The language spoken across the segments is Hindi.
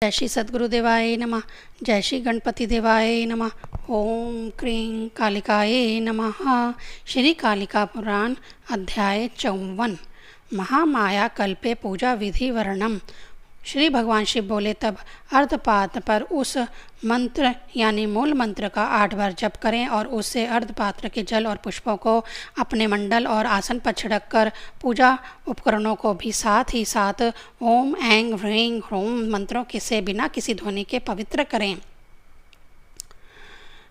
जय श्री सद्गुरुदेवाय नमः। जय श्री गणपति देवाय नमः। ओम क्रीं कालिकाय नमः। श्री कालिका पुराण अध्याय 54 महामाया कल्पे पूजा विधि वर्णम। श्री भगवान शिव बोले, तब अर्धपात्र पर उस मंत्र यानी मूल मंत्र का 8 बार जप करें और उससे अर्धपात्र के जल और पुष्पों को अपने मंडल और आसन पर छिड़क कर पूजा उपकरणों को भी साथ ही साथ ओम ऐं ह्रीं ह्रूं मंत्रों के से बिना किसी ध्वनि के पवित्र करें।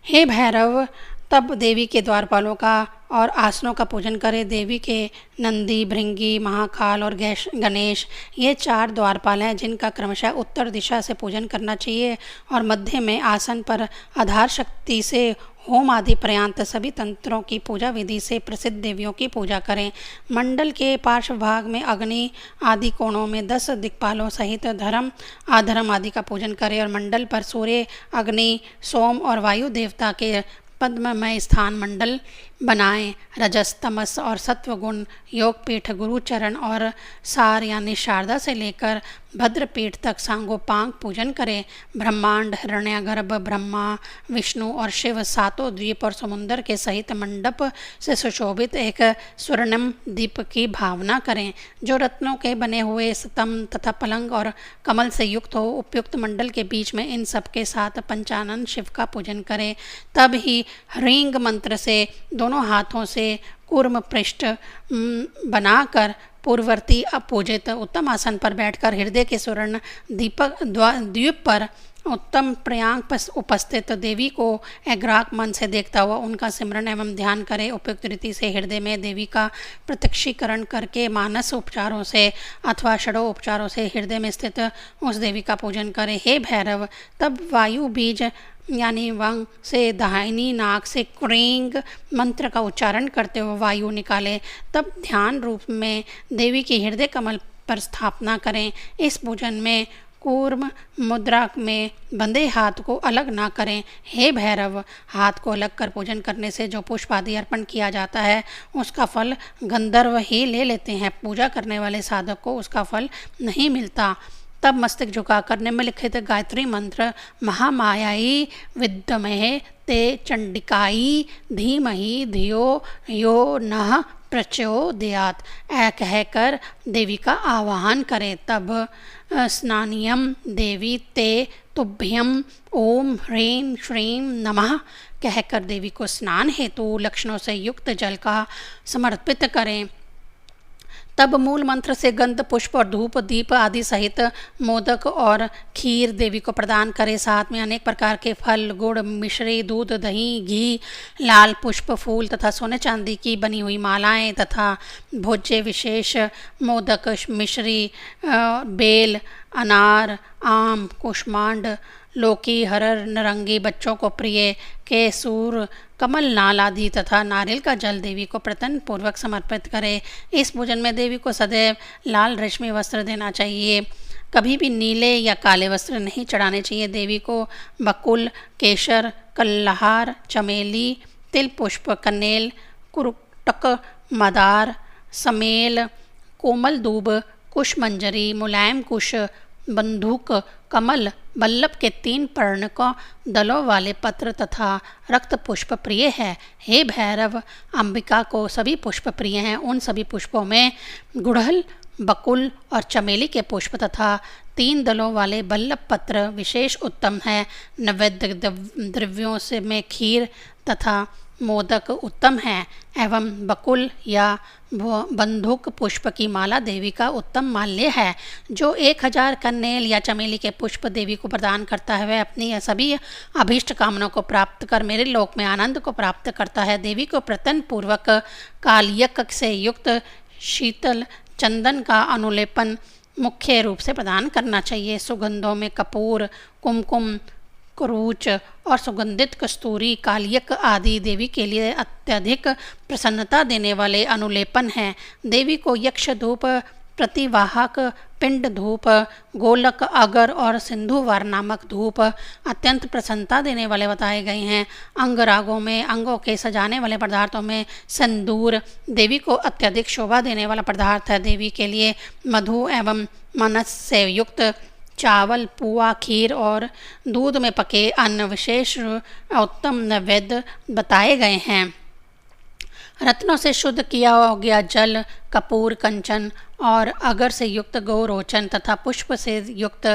हे भैरव, तब देवी के द्वारपालों का और आसनों का पूजन करें। देवी के नंदी, भृंगी, महाकाल और गणेश ये 4 द्वारपाल हैं जिनका क्रमशः उत्तर दिशा से पूजन करना चाहिए और मध्य में आसन पर आधार शक्ति से होम आदि पर्यंत सभी तंत्रों की पूजा विधि से प्रसिद्ध देवियों की पूजा करें। मंडल के पार्श्व भाग में अग्नि आदि कोणों में 10 दिक्पालों सहित धर्म अधर्म आदि का पूजन करें और मंडल पर सूर्य, अग्नि, सोम और वायु देवता के पद्ममय स्थान मंडल बनाएं। रजस, तमस और सत्व गुण योगपीठ, गुरुचरण और सार यानी शारदा से लेकर भद्रपीठ तक सांगोपांग पूजन करें। ब्रह्मांड, हिरण्यगर्भ, ब्रह्मा, विष्णु और शिव, सातों द्वीप और समुद्र के सहित मंडप से सुशोभित एक स्वर्णिम दीप की भावना करें जो रत्नों के बने हुए स्तंभ तथा पलंग और कमल से युक्त हो। उपयुक्त मंडल के बीच में इन सब के साथ पंचानन शिव का पूजन करें। तब ही ह्रीं मंत्र से दोनों हाथों से कूर्म पृष्ठ बनाकर पूर्ववर्ती अपूजित उत्तम आसन पर बैठकर हृदय के स्वर्ण द्वीप पर उत्तम प्रयांग उपस्थित देवी को एग्राक मन से देखता हुआ उनका सिमरन एवं ध्यान करें। उपयुक्त रीति से हृदय में देवी का प्रत्यक्षीकरण करके मानस उपचारों से अथवा षडो उपचारों से हृदय में स्थित उस देवी का पूजन करें। हे भैरव, तब वायु बीज यानी वंग से दाहिनी नाक से क्रीं मंत्र का उच्चारण करते हुए वायु निकालें। तब ध्यान रूप में देवी की हृदय कमल पर स्थापना करें। इस पूजन में कूर्म मुद्रा में बंधे हाथ को अलग ना करें। हे भैरव, हाथ को अलग कर पूजन करने से जो पुष्प आदि अर्पण किया जाता है उसका फल गंधर्व ही ले लेते हैं। पूजा करने वाले साधक को उसका फल नहीं मिलता। तब मस्तक झुकाकर निम्नलिखित गायत्री मंत्र महामायाई विद्महे ते चंडिकाई धीमहि धियो यो नः प्रचोदयात् कहकर देवी का आवाहन करें। तब स्नानियम देवी ते तुभ्यम ओम ह्रीं श्रीं नमः कहकर देवी को स्नान हेतु लक्षणों से युक्त जल का समर्पित करें। तब मूल मंत्र से गंध, पुष्प और धूप, दीप आदि सहित मोदक और खीर देवी को प्रदान करें। साथ में अनेक प्रकार के फल, गुड़, मिश्री, दूध, दही, घी, लाल पुष्प, फूल तथा सोने चांदी की बनी हुई मालाएं तथा भोज्य विशेष मोदक, मिश्री, बेल, अनार, आम, कुष्मांड, लौकी, हरर, नारंगी, बच्चों को प्रिय केसूर, कमल नाल आदि तथा नारियल का जल देवी को प्रतन पूर्वक समर्पित करें। इस पूजन में देवी को सदैव लाल रेशमी वस्त्र देना चाहिए। कभी भी नीले या काले वस्त्र नहीं चढ़ाने चाहिए। देवी को बकुल, केसर, कल्लहार, चमेली, तिल पुष्प, कनेल, कुरुटक, मदार, समेल, कोमल दूब, कुश मंजरी, मुलायम कुश, बंदूक, कमल, बल्लभ के 3 पर्ण को दलों वाले पत्र तथा रक्त पुष्प प्रिय है। हे भैरव, अंबिका को सभी पुष्प प्रिय हैं। उन सभी पुष्पों में गुड़हल, बकुल और चमेली के पुष्प तथा 3 दलों वाले बल्लभ पत्र विशेष उत्तम है। नैवेद्य द्रव्यों से में खीर तथा मोदक उत्तम है एवं बकुल या बंदूक पुष्प की माला देवी का उत्तम माल्य है। जो 1000 कन्नेल या चमेली के पुष्प देवी को प्रदान करता है वह अपनी सभी अभीष्ट कामनाओं को प्राप्त कर मेरे लोक में आनंद को प्राप्त करता है। देवी को प्रतन पूर्वक कालियक से युक्त शीतल चंदन का अनुलेपन मुख्य रूप से प्रदान करना चाहिए। सुगंधों में कपूर, कुमकुम, क्रूच और सुगंधित कस्तूरी, कालियक आदि देवी के लिए अत्यधिक प्रसन्नता देने वाले अनुलेपन हैं। देवी को यक्ष धूप, प्रतिवाहक, पिंड धूप, गोलक, अगर और सिंधुवार नामक धूप अत्यंत प्रसन्नता देने वाले बताए गए हैं। अंग रागों में अंगों के सजाने वाले पदार्थों में सिंदूर देवी को अत्यधिक शोभा देने वाला पदार्थ है। देवी के लिए मधु एवं मनस से युक्त चावल, पुआ, खीर और दूध में पके अन्न विशेष उत्तम नैवेद्य बताए गए हैं। रत्नों से शुद्ध किया गया जल, कपूर, कंचन और अगर से युक्त गोरोचन तथा पुष्प से युक्त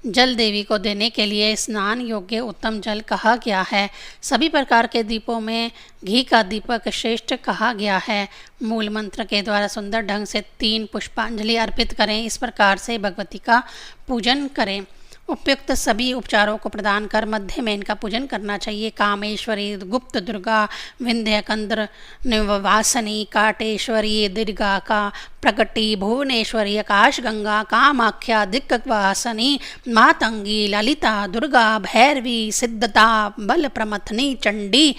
जल देवी को देने के लिए स्नान योग्य उत्तम जल कहा गया है। सभी प्रकार के दीपों में घी का दीपक श्रेष्ठ कहा गया है। मूल मंत्र के द्वारा सुंदर ढंग से 3 पुष्पांजलि अर्पित करें। इस प्रकार से भगवती का पूजन करें। उपयुक्त सभी उपचारों को प्रदान कर मध्य में इनका पूजन करना चाहिए। कामेश्वरी, गुप्त दुर्गा, विंध्य कंद्र निवासिनी, काटेश्वरी, दीर्घाका, प्रगटी, भुवनेश्वरी, आकाश गंगा, कामाख्या, दिक्वासिनी, मातंगी, ललिता, दुर्गा, भैरवी, सिद्धता, बल प्रमथनी, चंडी,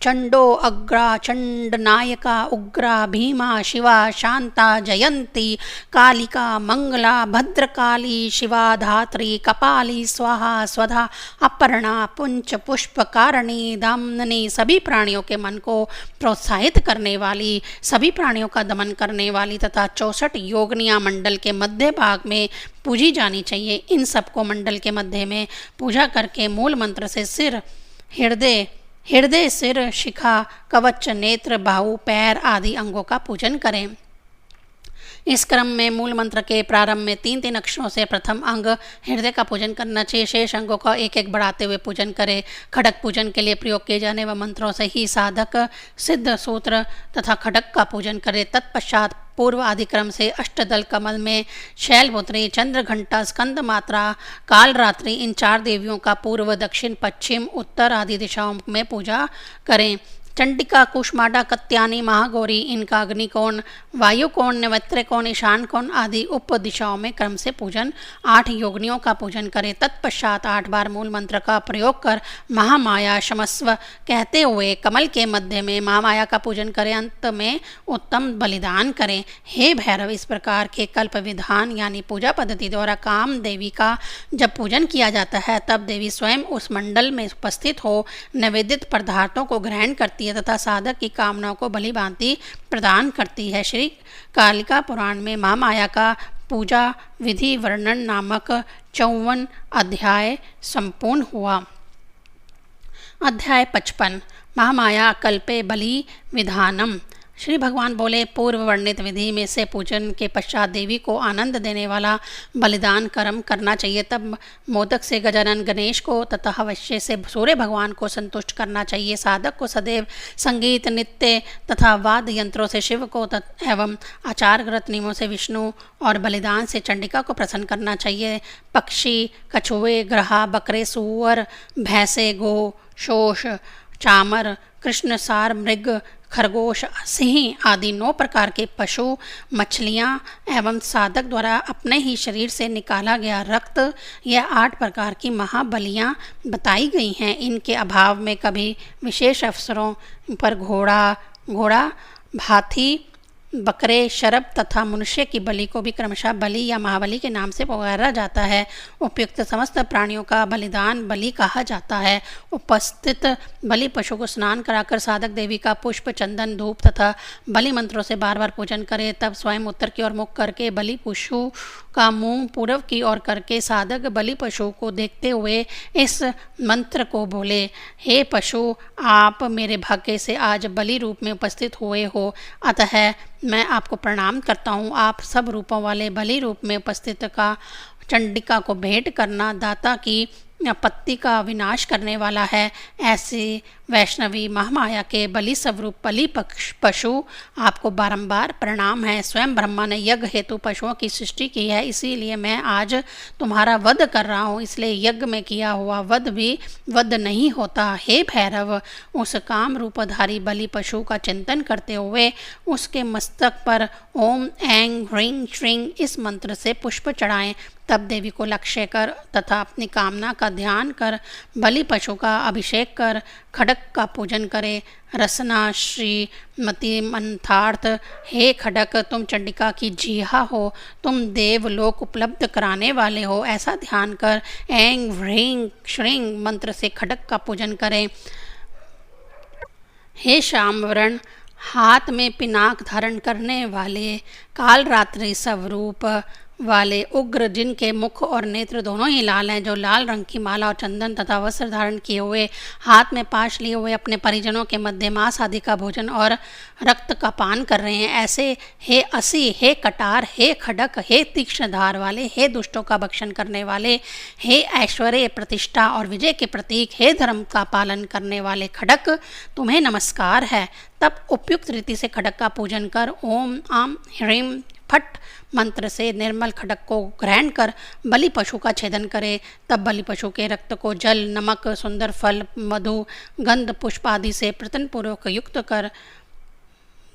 चंडो, अग्रा, चंडनायका, उग्रा, भीमा, शिवा, शांता, जयंती, कालिका, मंगला, भद्रकाली, शिवा, धात्री, कपाली, स्वाहा, स्वधा, अपर्णा, पुंच, पुष्पकारिणी, दामनी, सभी प्राणियों के मन को प्रोत्साहित करने वाली, सभी प्राणियों का दमन करने वाली तथा 64 योगनिया मंडल के मध्य भाग में पूजी जानी चाहिए। इन सबको मंडल के मध्य में पूजा करके मूल मंत्र से सिर, हृदय, सिर, शिखा, कवच, नेत्र, बाहु, पैर आदि अंगों का पूजन करें। इस क्रम में मूल मंत्र के प्रारंभ में 3-3 अक्षरों से प्रथम अंग हृदय का पूजन करना चाहिए। शेष अंगों का एक एक बढ़ाते हुए पूजन करें। खड़क पूजन के लिए प्रयोग किए जाने वाले मंत्रों से ही साधक सिद्ध सूत्र तथा खड़क का पूजन करे। तत्पश्चात पूर्व आदि क्रम से अष्टदल कमल में शैलपुत्री, चंद्र घंटा, स्कंद मात्रा, कालरात्रि इन 4 देवियों का पूर्व, दक्षिण, पश्चिम, उत्तर आदि दिशाओं में पूजा करें। चंडिका, कुष्मांडा, कत्यानी, महागौरी इनका अग्निकोण, वायुकोण, नैऋत्यकोण, ईशान कोण आदि उप दिशाओं में क्रम से पूजन। 8 योगिनियों का पूजन करें। तत्पश्चात 8 बार मूल मंत्र का प्रयोग कर महामाया क्षमस्व कहते हुए कमल के मध्य में महामाया का पूजन करें। अंत में उत्तम बलिदान करें। हे भैरव, इस प्रकार के कल्प विधान यानी पूजा पद्धति द्वारा काम देवी का जब पूजन किया जाता है तब देवी स्वयं उस मंडल में उपस्थित हो निवेदित पदार्थों को ग्रहण करती है तथा साधक की कामनाओं को भली भांति प्रदान करती है। श्री कालिका पुराण में महामाया का पूजा विधि वर्णन नामक 54 अध्याय संपूर्ण हुआ। अध्याय 55 महामाया कल्पे बलि विधानम। श्री भगवान बोले, पूर्व वर्णित विधि में से पूजन के पश्चात देवी को आनंद देने वाला बलिदान कर्म करना चाहिए। तब मोदक से गजानन गणेश को तथा हवश्य से सूर्य भगवान को संतुष्ट करना चाहिए। साधक को सदैव संगीत, नृत्य तथा वाद्य यंत्रों से शिव को एवं आचारगत नियमों से विष्णु और बलिदान से चंडिका को प्रसन्न करना चाहिए। पक्षी, कछुए, ग्रहा, बकरे, सूअर, भैंसे, गो, शोष, चामर, कृष्णसार, मृग, खरगोश, सिंह आदि 9 प्रकार के पशु, मछलियाँ एवं साधक द्वारा अपने ही शरीर से निकाला गया रक्त, यह 8 प्रकार की महाबलियाँ बताई गई हैं। इनके अभाव में कभी विशेष अवसरों पर घोड़ा, हाथी, बकरे, शरभ तथा मनुष्य की बलि को भी क्रमशः बलि या महाबली के नाम से पुकारा जाता है। उपयुक्त समस्त प्राणियों का बलिदान बलि कहा जाता है। उपस्थित बलि पशु को स्नान कराकर साधक देवी का पुष्प, चंदन, धूप तथा बलि मंत्रों से बार बार पूजन करे। तब स्वयं उत्तर की ओर मुख करके बलि पशु का मुंह पूर्व की ओर करके साधक बलि पशु को देखते हुए इस मंत्र को बोले, हे पशु, आप मेरे भाग्य से आज बलि रूप में उपस्थित हुए हो, अतः मैं आपको प्रणाम करता हूँ। आप सब रूपों वाले बलि रूप में उपस्थित का चंडिका को भेंट करना दाता की आपत्ति का विनाश करने वाला है। ऐसे वैष्णवी महामाया के बलि स्वरूप बलि पशु आपको बारंबार प्रणाम है। स्वयं ब्रह्मा ने यज्ञ हेतु पशुओं की सृष्टि की है, इसीलिए मैं आज तुम्हारा वध कर रहा हूँ। इसलिए यज्ञ में किया हुआ वध भी वध नहीं होता। हे भैरव, उस काम रूपधारी बलि पशु का चिंतन करते हुए उसके मस्तक पर ओम ऐं ह्रीं श्रीं इस मंत्र से पुष्प चढ़ाएं। तब देवी को लक्ष्य कर तथा अपनी कामना का ध्यान कर बलि पशु का अभिषेक कर खड़क का पूजन करे। रसना श्रीमती मंथार्थ, हे खड़क, तुम चंडिका की जीहा हो, तुम देवलोक उपलब्ध कराने वाले हो, ऐसा ध्यान कर ऐं ह्रीं श्रीं मंत्र से खड़क का पूजन करें। हे श्यामवरण, हाथ में पिनाक धारण करने वाले कालरात्रि स्वरूप वाले उग्र, जिनके मुख और नेत्र दोनों ही लाल हैं, जो लाल रंग की माला और चंदन तथा वस्त्र धारण किए हुए, हाथ में पाश लिए हुए अपने परिजनों के मध्य मांस आदि का भोजन और रक्त का पान कर रहे हैं, ऐसे हे असी, हे कटार, हे खडक, हे तीक्ष्ण धार वाले, हे दुष्टों का भक्षण करने वाले, हे ऐश्वर्य, प्रतिष्ठा और विजय के प्रतीक, हे धर्म का पालन करने वाले खडक, तुम्हें नमस्कार है। तब उपयुक्त रीति से खडक का पूजन कर ओम आम ह्रीम फट मंत्र से निर्मल खडक को ग्रहण कर बलि पशु का छेदन करे। तब बलि पशु के रक्त को जल, नमक, सुंदर फल, मधु, गंध, पुष्प आदि से प्रतनपूर्वक युक्त कर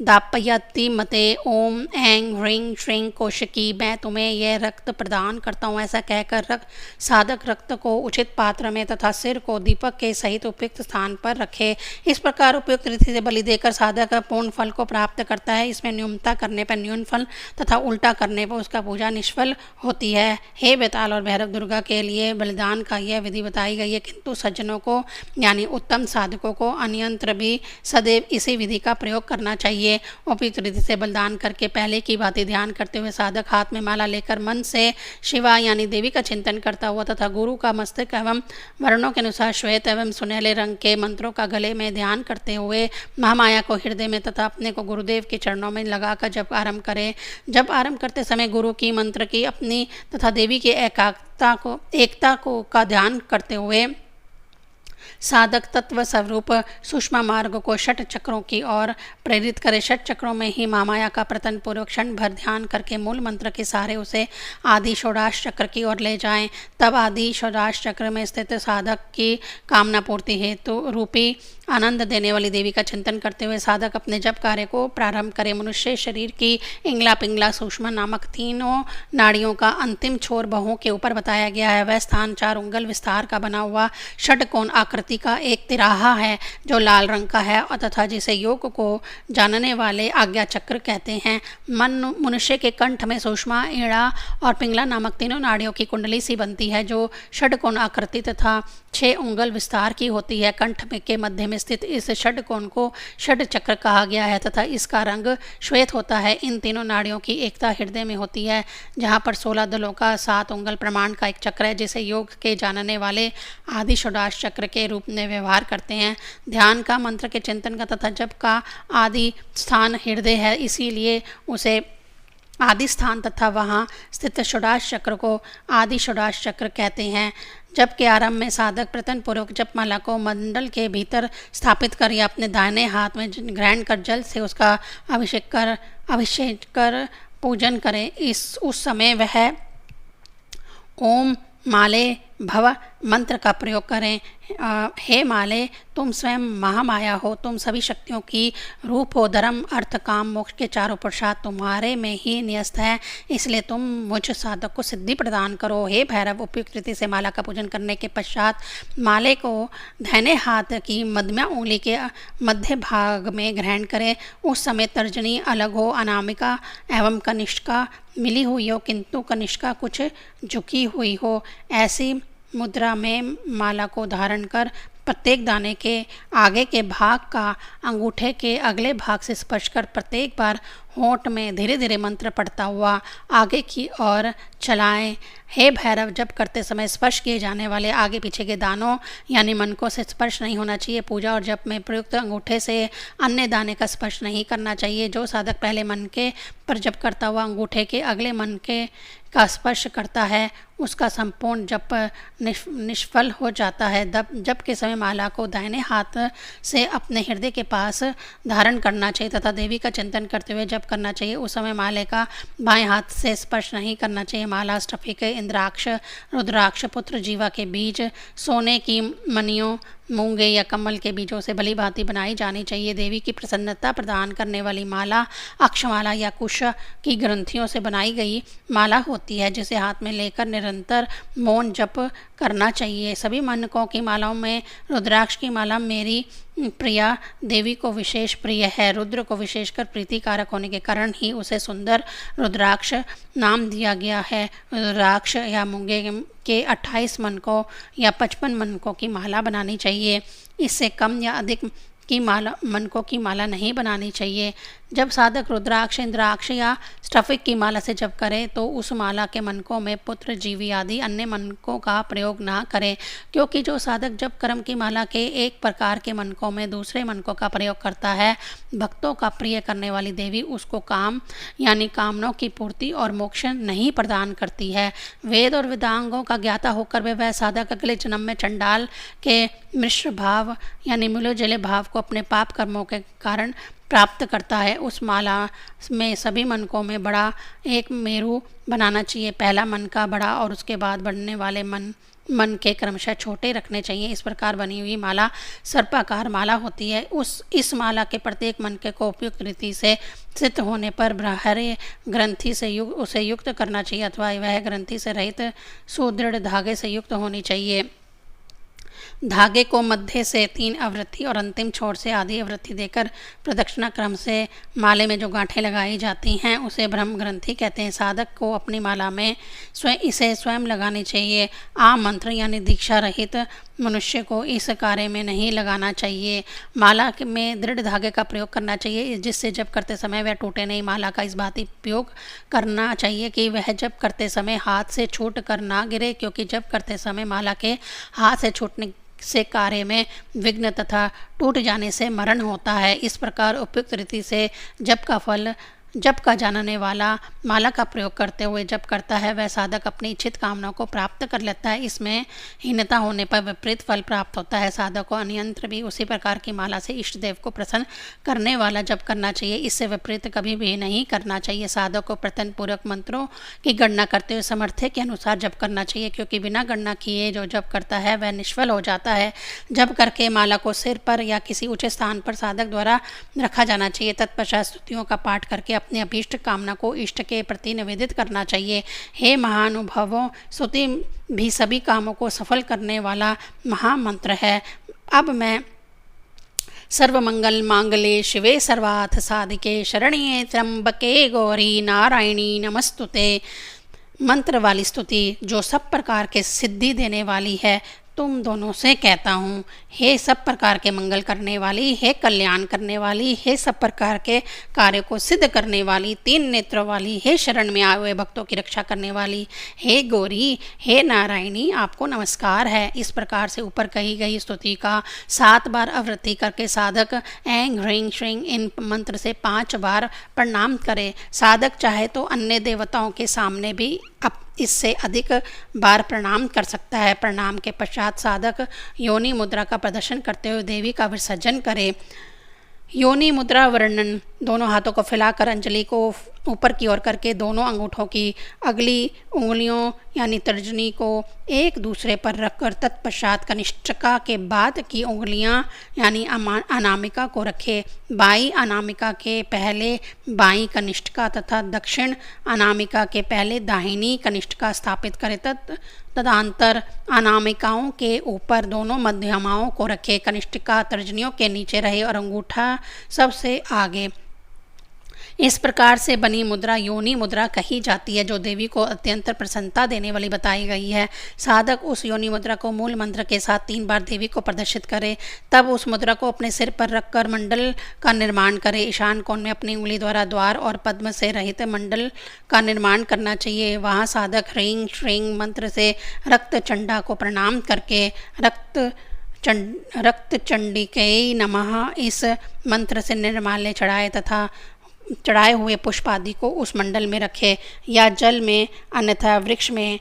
दापयति मते ओम ऐं ह्रीं श्रीं कोशकी, मैं तुम्हें यह रक्त प्रदान करता हूँ, ऐसा कहकर साधक रक्त को उचित पात्र में तथा सिर को दीपक के सहित उपयुक्त स्थान पर रखे। इस प्रकार उपयुक्त रीति से बलि देकर साधक पूर्ण फल को प्राप्त करता है। इसमें न्यूनता करने पर न्यून फल तथा उल्टा करने पर उसका पूजा निष्फल होती है। हे बेताल और भैरव दुर्गा के लिए बलिदान का यह विधि बताई गई है, किंतु सज्जनों को यानी उत्तम साधकों को अन्यंत्र भी सदैव इसी विधि का प्रयोग करना चाहिए। उपयुक्त रीति से बलिदान करके पहले की भांति ध्यान करते हुए साधक हाथ में माला लेकर मन से शिवा यानी देवी का चिंतन करता हुआ तथा गुरु का मस्तक एवं वर्णों के अनुसार श्वेत एवं सुनहले रंग के मंत्रों का गले में ध्यान करते हुए महामाया को हृदय में तथा अपने को गुरुदेव के चरणों में लगाकर जब आरंभ करे। जब आरंभ करते समय गुरु की, मंत्र की, अपनी तथा देवी की एकता को का ध्यान करते हुए साधक तत्व स्वरूप सूक्ष्म मार्ग को षट चक्रों की ओर प्रेरित करे। षट चक्रों में ही महामाया का प्रतन पूर्वक क्षण भर ध्यान करके मूल मंत्र के सहारे उसे आदि षोडश चक्र की ओर ले जाएं। तब आदि षोडश चक्र में स्थित साधक की कामना पूर्ति हेतु रूपी आनंद देने वाली देवी का चिंतन करते हुए साधक अपने जप कार्य को प्रारंभ करे। मनुष्य शरीर की इंगला, पिंगला, सूक्ष्म नामक तीनों नाड़ियों का अंतिम छोर बाहों के ऊपर बताया गया है। वह स्थान 4 उंगल विस्तार का बना हुआ षटकोण आकृति का एक तिराहा है, जो लाल रंग का है और तथा जिसे योग को जानने वाले आज्ञा चक्र कहते हैं। मनुष्य के कंठ में सूक्ष्म, ईड़ा और पिंगला नामक तीनों नाड़ियों की कुंडली सी बनती है, जो षटकोण आकृति तथा 6 उंगल विस्तार की होती है। कंठ के मध्य में स्थित इस षटकोण को षट चक्र कहा गया है तथा इसका रंग श्वेत होता है। इन तीनों नाड़ियों की एकता हृदय में होती है, जहाँ पर 16 दलों का 7 उंगल प्रमाण का एक चक्र है, जिसे योग के जानने वाले आदि षोडश चक्र के रूप में व्यवहार करते हैं। ध्यान का, मंत्र के चिंतन का तथा जप का आदि स्थान हृदय है, इसीलिए उसे आदि स्थान तथा वहाँ स्थित षोडश चक्र को आदि षोडश चक्र कहते हैं। जप के आरंभ में साधक प्रतन पूर्वक जपमाला को मंडल के भीतर स्थापित कर या अपने दाहिने हाथ में ग्रहण कर जल से उसका अभिषेक कर पूजन करें। उस समय वह ओम माले भव मंत्र का प्रयोग करें। हे माले, तुम स्वयं महामाया हो, तुम सभी शक्तियों की रूप हो, धर्म, अर्थ, काम, मोक्ष के चारों पुरुषार्थ तुम्हारे में ही न्यस्त है, इसलिए तुम मुझ साधक को सिद्धि प्रदान करो। हे भैरव, उपयुक्त रीति से माला का पूजन करने के पश्चात माले को दाहिने हाथ की मध्यमा उंगली के मध्य भाग में ग्रहण करें। उस समय तर्जनी अलग हो, अनामिका एवं कनिष्का मिली हुई हो, किंतु कनिष्का कुछ झुकी हुई हो। ऐसी मुद्रा में माला को धारण कर प्रत्येक दाने के आगे के भाग का अंगूठे के अगले भाग से स्पर्श कर प्रत्येक बार होंठ में धीरे धीरे मंत्र पढ़ता हुआ आगे की ओर चलाएं। हे भैरव, जप करते समय स्पर्श किए जाने वाले आगे पीछे के दानों यानी मनकों से स्पर्श नहीं होना चाहिए। पूजा और जप में प्रयुक्त अंगूठे से अन्य दाने का स्पर्श नहीं करना चाहिए। जो साधक पहले मन के पर जप करता हुआ अंगूठे के अगले मन के का स्पर्श करता है, उसका संपूर्ण जप निष्फल हो जाता है। जप के समय माला को दाहिने हाथ से अपने हृदय के पास धारण करना चाहिए तथा देवी का चिंतन करते हुए जप करना चाहिए। उस समय माले का बाएं हाथ से स्पर्श नहीं करना चाहिए। माला स्फटिक, इंद्राक्ष, रुद्राक्ष, पुत्र जीवा के बीज, सोने की मणियों, मूंगे या कमल के बीजों से भली भांति बनाई जानी चाहिए। देवी की प्रसन्नता प्रदान करने वाली माला अक्षमाला या कुश की ग्रंथियों से बनाई गई माला होती है, जिसे हाथ में लेकर निरंतर मौन जप करना चाहिए। सभी मनकों की मालाओं में रुद्राक्ष की माला मेरी प्रिया देवी को विशेष प्रिय है। रुद्र को विशेषकर प्रीतिकारक होने के कारण ही उसे सुंदर रुद्राक्ष नाम दिया गया है। रुद्राक्ष या मूंगे के 28 मनकों या 55 मनकों की माला बनानी चाहिए। इससे कम या अधिक मनकों की माला नहीं बनानी चाहिए। जब साधक रुद्राक्ष, इंद्राक्ष या स्फटिक की माला से जप करे तो उस माला के मनकों में पुत्र, जीवी आदि अन्य मनकों का प्रयोग ना करें, क्योंकि जो साधक जप कर्म की माला के एक प्रकार के मनकों में दूसरे मनकों का प्रयोग करता है, भक्तों का प्रिय करने वाली देवी उसको काम यानी कामनाओं की पूर्ति और मोक्ष नहीं प्रदान करती है। वेद और वेदांगों का ज्ञाता होकर भी वह साधक अगले जन्म में चंडाल के मिश्र भाव यानी मिले जुले भाव को अपने पाप कर्मों के कारण प्राप्त करता है। उस माला में सभी मनकों में बड़ा एक मेरू बनाना चाहिए। पहला मन का बड़ा और उसके बाद बढ़ने वाले मन के क्रमशः छोटे रखने चाहिए। इस प्रकार बनी हुई माला सर्पाकार माला होती है। इस माला के प्रत्येक मन के को उपयुक्त रीति से सिद्ध होने पर ब्राह्मण ग्रंथि से उसे युक्त करना चाहिए अथवा वह ग्रंथि से रहित सुदृढ़ धागे से युक्त होनी चाहिए। धागे को मध्य से 3 आवृत्ति और अंतिम छोर से आधी आवृत्ति देकर प्रदक्षिणा क्रम से माले में जो गांठें लगाई जाती हैं उसे ब्रह्म ग्रंथि कहते हैं। साधक को अपनी माला में इसे स्वयं लगानी चाहिए। आम मंत्र यानी दीक्षा रहित मनुष्य को इस कार्य में नहीं लगाना चाहिए। माला में दृढ़ धागे का प्रयोग करना चाहिए जिससे जप करते समय वह टूटे नहीं। माला का इस भांति उपयोग करना चाहिए कि वह जप करते समय हाथ से छूट कर ना गिरे, क्योंकि जप करते समय माला के हाथ से छूटने से कार्य में विघ्न तथा टूट जाने से मरण होता है। इस प्रकार उपयुक्त रीति से जप का जानने वाला माला का प्रयोग करते हुए जप करता है, वह साधक अपनी इच्छित कामनाओं को प्राप्त कर लेता है। इसमें हीनता होने पर विपरीत फल प्राप्त होता है। साधक को अन्यंत्र भी उसी प्रकार की माला से इष्ट देव को प्रसन्न करने वाला जप करना चाहिए। इससे विपरीत कभी भी नहीं करना चाहिए। साधक को प्रयत्न पूर्वक मंत्रों की गणना करते हुए सामर्थ्य के अनुसार जप करना चाहिए, क्योंकि बिना गणना किए जो जप करता है वह निष्फल हो जाता है। जप करके माला को सिर पर या किसी ऊंचे स्थान पर साधक द्वारा रखा जाना चाहिए। तत्पश्चात स्तुतियों का पाठ करके अपनी अभीष्ट कामना को इष्ट के प्रति निवेदित करना चाहिए। हे महानुभावों, स्तुति भी सभी कामों को सफल करने वाला महामंत्र है। अब मैं सर्वमंगल मांगल्ये शिवे सर्वार्थ साधिके शरण्ये त्र्यंबके गौरी नारायणी नमस्तुते मंत्र वाली स्तुति जो सब प्रकार के सिद्धि देने वाली है, तुम दोनों से कहता हूँ। हे सब प्रकार के मंगल करने वाली, हे कल्याण करने वाली, हे सब प्रकार के कार्य को सिद्ध करने वाली, 3 नेत्रों वाली, हे शरण में आए हुए भक्तों की रक्षा करने वाली, हे गौरी, हे नारायणी, आपको नमस्कार है। इस प्रकार से ऊपर कही गई स्तुति का 7 बार आवृत्ति करके साधक ऐं ह्रीं श्रीं इन मंत्र से 5 बार प्रणाम करे। साधक चाहे तो अन्य देवताओं के सामने भी अब इससे अधिक बार प्रणाम कर सकता है। प्रणाम के पश्चात साधक योनि मुद्रा का प्रदर्शन करते हुए देवी का विसर्जन करे। योनि मुद्रा वर्णन: दोनों हाथों को फैलाकर अंजलि को ऊपर की ओर करके दोनों अंगूठों की अगली उंगलियों यानी तर्जनी को एक दूसरे पर रखकर तत्पश्चात कनिष्ठिका के बाद की उंगलियां यानी अनामिका को रखे। बाई अनामिका के पहले बाई कनिष्ठिका तथा दक्षिण अनामिका के पहले दाहिनी कनिष्ठिका स्थापित करे। तदंतर अनामिकाओं के ऊपर दोनों मध्यमाओं को रखे। कनिष्ठिका तर्जनियों के नीचे रहे और अंगूठा सबसे आगे। इस प्रकार से बनी मुद्रा योनि मुद्रा कही जाती है, जो देवी को अत्यंत प्रसन्नता देने वाली बताई गई है। साधक उस योनि मुद्रा को मूल मंत्र के साथ 3 बार देवी को प्रदर्शित करे। तब उस मुद्रा को अपने सिर पर रखकर मंडल का निर्माण करे। ईशान कोण में अपनी उंगली द्वारा द्वार और पद्म से रहित मंडल का निर्माण करना चाहिए। वहाँ साधक ह्रीं श्रीं मंत्र से रक्त चंडा को प्रणाम करके रक्त चंडिकै नमः इस मंत्र से निर्माल्य चढ़ाए तथा चढ़ाए हुए पुष्प आदि को उस मंडल में रखे या जल में अन्यथा वृक्ष में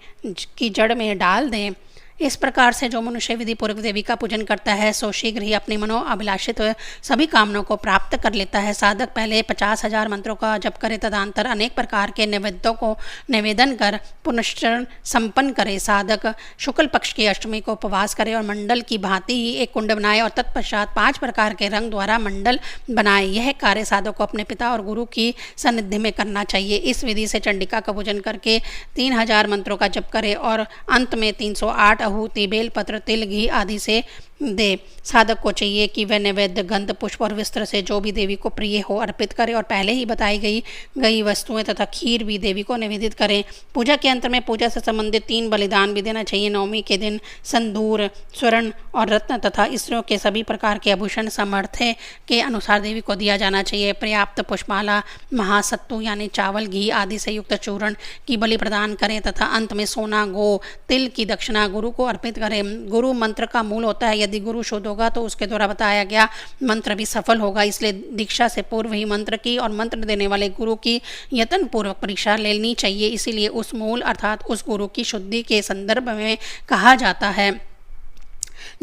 की जड़ में डाल दें। इस प्रकार से जो मनुष्य विधि पूर्वक देवी का पूजन करता है सो शीघ्र ही अपनी मनोअभिलाषित सभी कामनाओं को प्राप्त कर लेता है। साधक पहले 50,000 मंत्रों का जप करे, तदंतर अनेक प्रकार के नैवेद्यों को निवेदन कर पुनश्चरण संपन्न करे। साधक शुक्ल पक्ष की अष्टमी को उपवास करे और मंडल की भांति ही एक कुंड बनाए और तत्पश्चात 5 प्रकार के रंग द्वारा मंडल बनाए। यह कार्य साधक को अपने पिता और गुरु की सानिध्य में करना चाहिए। इस विधि से चंडिका का पूजन करके 3000 मंत्रों का जप करे और अंत में 308 आहूति, बेलपत्र, तिल, घी आदि से दे। साधक को चाहिए कि वह नैवेद्य, गंध, पुष्प और वस्त्र से जो भी देवी को प्रिय हो अर्पित करे और पहले ही बताई गई वस्तुएं तथा खीर भी देवी को निवेदित करें। पूजा के अंत में पूजा से संबंधित 3 बलिदान भी देना चाहिए। नवमी के दिन संदूर, स्वर्ण और रत्न तथा स्त्रियों के सभी प्रकार के आभूषण सामर्थ्य के अनुसार देवी को दिया जाना चाहिए। पर्याप्त पुष्पमाला, महासत्तु यानी चावल, घी आदि से युक्त चूर्ण की बलि प्रदान करें तथा अंत में सोना, गो, तिल की दक्षिणा गुरु को अर्पित करें। गुरु मंत्र का मूल होता है। यदि गुरु शुद्ध होगा तो उसके द्वारा बताया गया मंत्र भी सफल होगा। इसलिए दीक्षा से पूर्व ही मंत्र की और मंत्र देने वाले गुरु की यत्न पूर्वक परीक्षा लेनी चाहिए। इसीलिए उस मूल अर्थात उस गुरु की शुद्धि के संदर्भ में कहा जाता है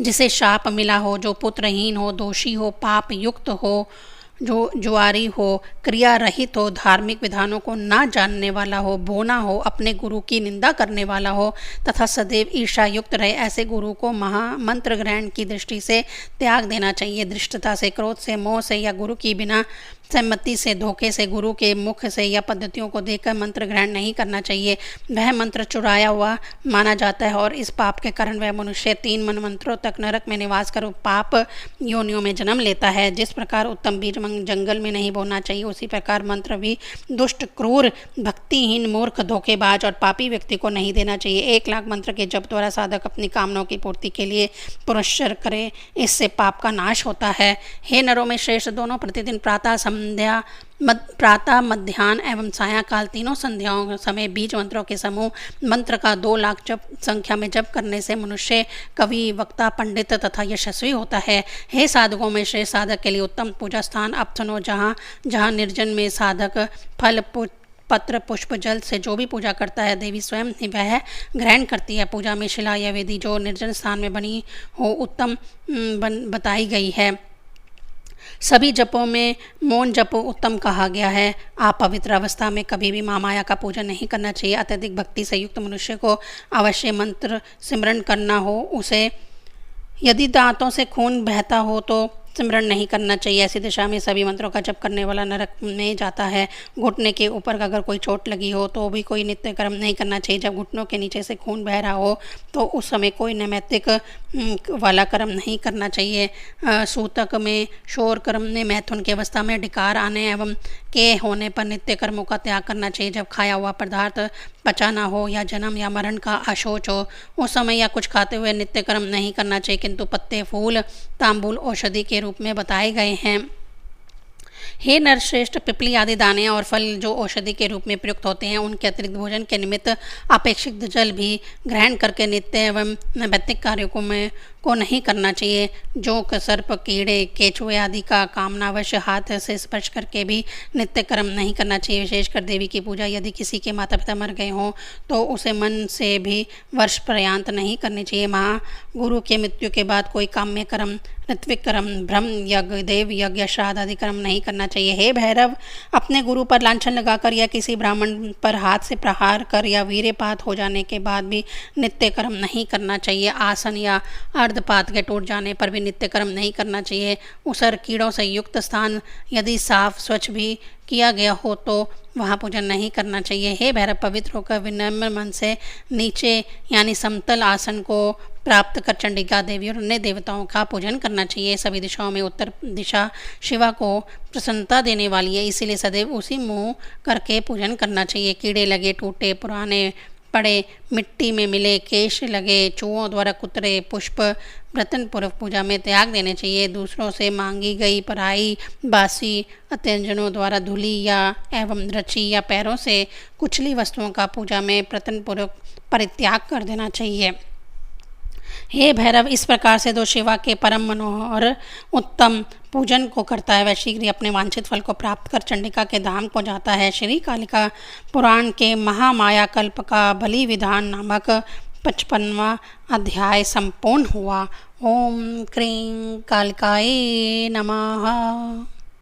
जिसे शाप मिला हो, जो पुत्रहीन हो, दोषी हो, पाप युक्त हो, जो जुआरी हो, क्रिया रहित हो, धार्मिक विधानों को ना जानने वाला हो, बोना हो, अपने गुरु की निंदा करने वाला हो तथा सदैव ईर्षा युक्त रहे, ऐसे गुरु को महामंत्र ग्रहण की दृष्टि से त्याग देना चाहिए। धृष्टता से, क्रोध से, मोह से या गुरु की बिना सहमति से, धोखे से, गुरु के मुख से या पद्धतियों को देखकर मंत्र ग्रहण नहीं करना चाहिए। वह मंत्र चुराया हुआ माना जाता है और इस पाप के कारण वह मनुष्य 3 मनमंत्रों तक नरक में निवास कर पाप योनियों में जन्म लेता है। जिस प्रकार उत्तम बीज जंगल में नहीं बोना चाहिए, उसी प्रकार मंत्र भी दुष्ट, क्रूर, भक्तिहीन, मूर्ख, धोखेबाज और पापी व्यक्ति को नहीं देना चाहिए। 1 लाख मंत्र के जप द्वारा साधक अपनी कामनाओं की पूर्ति के लिए पुरस्कार करे, इससे पाप का नाश होता है। हे नरों में श्रेष्ठ, दोनों प्रतिदिन प्रातः, मध्याह्न एवं सायंकाल तीनों संध्याओं समय बीज मंत्रों के समूह मंत्र का 2 लाख जप संख्या में जप करने से मनुष्य कवि, वक्ता, पंडित तथा यशस्वी होता है। हे साधकों में श्रेष्ठ, साधक के लिए उत्तम पूजा स्थान अब सुनो। जहाँ निर्जन में साधक फल, पत्र, पुष्प, जल से जो भी पूजा करता है, देवी स्वयं ही वह ग्रहण करती है। पूजा में शिला या वेदी जो निर्जन स्थान में बनी हो उत्तम बताई गई है। सभी जपों में मौन जप उत्तम कहा गया है। आप पवित्र अवस्था में कभी भी महामाया का पूजन नहीं करना चाहिए। अत्यधिक भक्ति से युक्त मनुष्य को अवश्य मंत्र सिमरन करना हो। उसे यदि दांतों से खून बहता हो तो सिमरन नहीं करना चाहिए। ऐसी दिशा में सभी मंत्रों का जप करने वाला नरक में जाता है। घुटने के ऊपर अगर कोई चोट लगी हो तो भी कोई नित्य कर्म नहीं करना चाहिए। जब घुटनों के नीचे से खून बह रहा हो तो उस समय कोई नैमित्तिक वाला कर्म नहीं करना चाहिए। सूतक में शोर कर्म में मैथुन की अवस्था में डिकार आने एवं के होने पर नित्य कर्मों का त्याग करना चाहिए। जब खाया हुआ पदार्थ पचा ना हो या जन्म या मरण का आशोच हो उस समय या कुछ खाते हुए नित्य कर्म नहीं करना चाहिए, किंतु पत्ते, फूल, तांबूल औषधि के रूप में बताए गए हैं। हे नरश्रेष्ठ, पिपली आदि दाने और फल जो औषधि के रूप में प्रयुक्त होते हैं, उनके अतिरिक्त भोजन के निमित्त अपेक्षित जल भी ग्रहण करके नित्य एवं नैमित्तिक कार्यों को नहीं करना चाहिए। जोंक, सर्प, कीड़े, केचुए आदि का कामनावश हाथ से स्पर्श करके भी नित्य कर्म नहीं करना चाहिए। विशेषकर देवी की पूजा यदि किसी के माता पिता मर गए हों तो उसे मन से भी वर्ष पर्यंत नहीं करनी चाहिए। महागुरु के मृत्यु के बाद कोई काम्य कर्म, ऋत्विक कर्म, ब्रह्म यज्ञ, देव यज्ञ, श्राद्ध आदि कर्म नहीं करना चाहिए। हे भैरव, अपने गुरु पर लांछन लगाकर या किसी ब्राह्मण पर हाथ से प्रहार कर या वीर्यपात हो जाने के बाद भी नित्य कर्म नहीं करना चाहिए। आसन या अर्धपात के टूट जाने पर भी नित्य कर्म नहीं करना चाहिए। उसर, कीड़ों से युक्त स्थान यदि साफ स्वच्छ भी किया गया हो तो वहाँ पूजन नहीं करना चाहिए। हे भैरव, पवित्र होकर विनम्र मन से नीचे यानी समतल आसन को प्राप्त कर चंडिका देवी और अन्य देवताओं का पूजन करना चाहिए। सभी दिशाओं में उत्तर दिशा शिवा को प्रसन्नता देने वाली है, इसीलिए सदैव उसी मुँह करके पूजन करना चाहिए। कीड़े लगे, टूटे, पुराने पड़े, मिट्टी में मिले, केश लगे, चूहों द्वारा कुतरे पुष्प व्रतन पूर्वक पूजा में त्याग देने चाहिए। दूसरों से मांगी गई पराई, बासी अत्यंजनों द्वारा धुली या एवं रची या पैरों से कुचली वस्तुओं का पूजा में प्रतन पूर्वक परित्याग कर देना चाहिए। हे भैरव, इस प्रकार से जो शिवा के परम मनोहर उत्तम पूजन को करता है वह शीघ्र ही अपने वांछित फल को प्राप्त कर चंडिका के धाम को जाता है। श्री कालिका पुराण के महामाया कल्प का बलि विधान नामक 55वां अध्याय संपूर्ण हुआ। ओम क्रीं कालिकाये नमः।